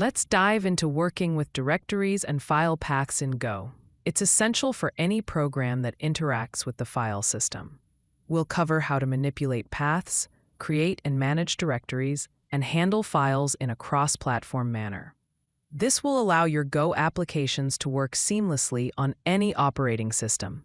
Let's dive into working with directories and file paths in Go. It's essential for any program that interacts with the file system. We'll cover how to manipulate paths, create and manage directories, and handle files in a cross-platform manner. This will allow your Go applications to work seamlessly on any operating system.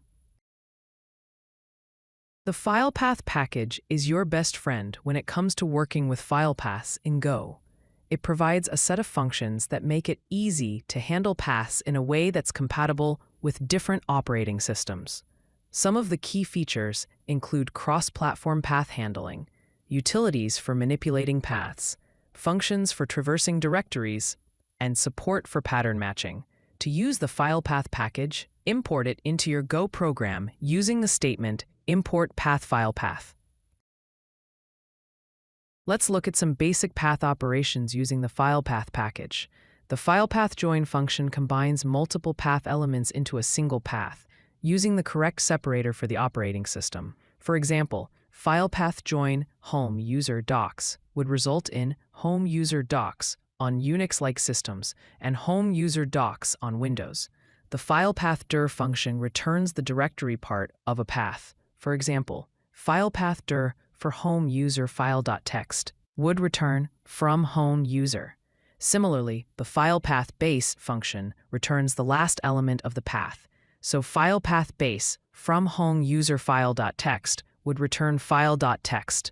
The filepath package is your best friend when it comes to working with file paths in Go. It provides a set of functions that make it easy to handle paths in a way that's compatible with different operating systems. Some of the key features include cross-platform path handling, utilities for manipulating paths, functions for traversing directories, and support for pattern matching. To use the filepath package, import it into your Go program using the statement import path filepath. Let's look at some basic path operations using the filepath package. The filepath join function combines multiple path elements into a single path, using the correct separator for the operating system. For example, filepath join home user docs would result in home user docs on Unix-like systems and home user docs on Windows. The filepath dir function returns the directory part of a path. For example, filepath dir for home user file.txt would return from home user. Similarly, the filepath base function returns the last element of the path, so filepath base from home user file.txt would return file.txt.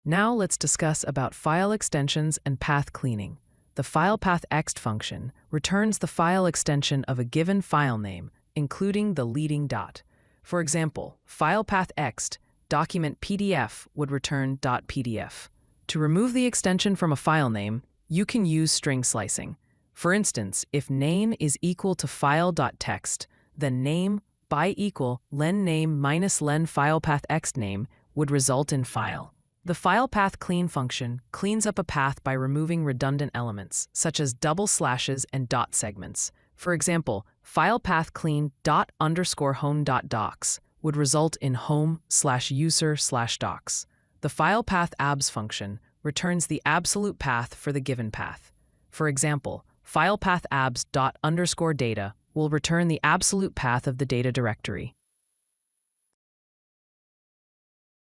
Now let's discuss about file extensions and path cleaning. The filepath_ext function returns the file extension of a given file name, including the leading dot. For example, filepath_ext document PDF would return .pdf. To remove the extension from a file name, you can use string slicing. For instance, if name is equal to file.txt, then name by equal len name minus len filepath_ext name would result in file. The filepath clean function cleans up a path by removing redundant elements, such as double slashes and dot segments. For example, filepath clean ._home.docs would result in home/user/docs. The filepath abs function returns the absolute path for the given path. For example, filepath abs._data will return the absolute path of the data directory.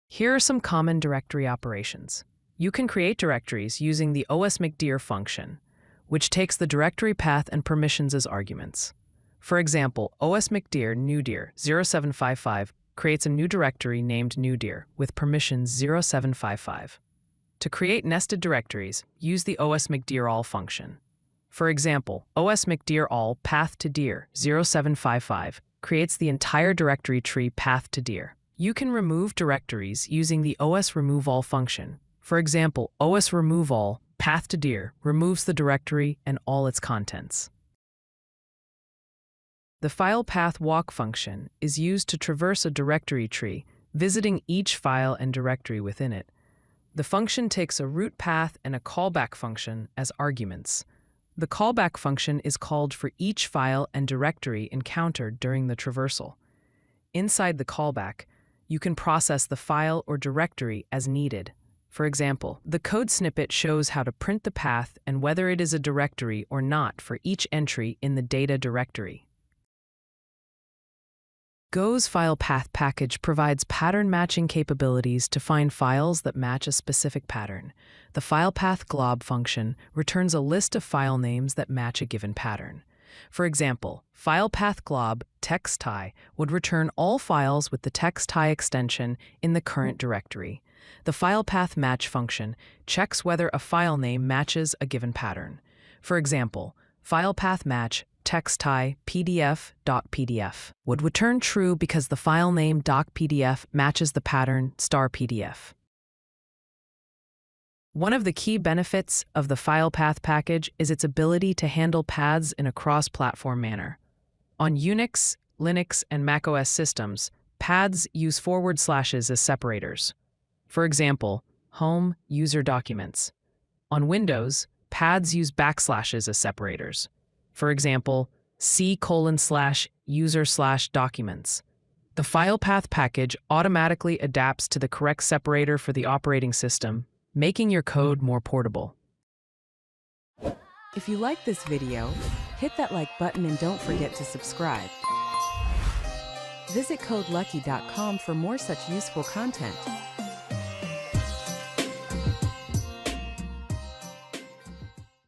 Here are some common directory operations. You can create directories using the osmcdir function, which takes the directory path and permissions as arguments. For example, osmcdir newdir 0755 creates a new directory named newdir with permissions 0755. To create nested directories, use the osmcdir_all function. For example, osmcdir_all path to dir 0755 creates the entire directory tree path to dir. You can remove directories using the osRemoveAll function. For example, osRemoveAll path to dir removes the directory and all its contents. The filepath walk function is used to traverse a directory tree, visiting each file and directory within it. The function takes a root path and a callback function as arguments. The callback function is called for each file and directory encountered during the traversal. Inside the callback, you can process the file or directory as needed. For example, the code snippet shows how to print the path and whether it is a directory or not for each entry in the data directory. Go's filepath package provides pattern matching capabilities to find files that match a specific pattern. The filepath glob function returns a list of file names that match a given pattern. For example, filepath glob txt_tie would return all files with the txt_tie extension in the current directory. The filepath match function checks whether a file name matches a given pattern. For example, filepath match txt_tie pdf.pdf would return true because the file name .pdf matches the pattern *pdf. One of the key benefits of the filepath package is its ability to handle paths in a cross-platform manner. On Unix, Linux, and macOS systems, paths use forward slashes as separators. For example, home user documents. On Windows, paths use backslashes as separators. For example, c:/user/documents. The filepath package automatically adapts to the correct separator for the operating system, making your code more portable. If you like this video, hit that like button and don't forget to subscribe. Visit CodeLucky.com for more such useful content.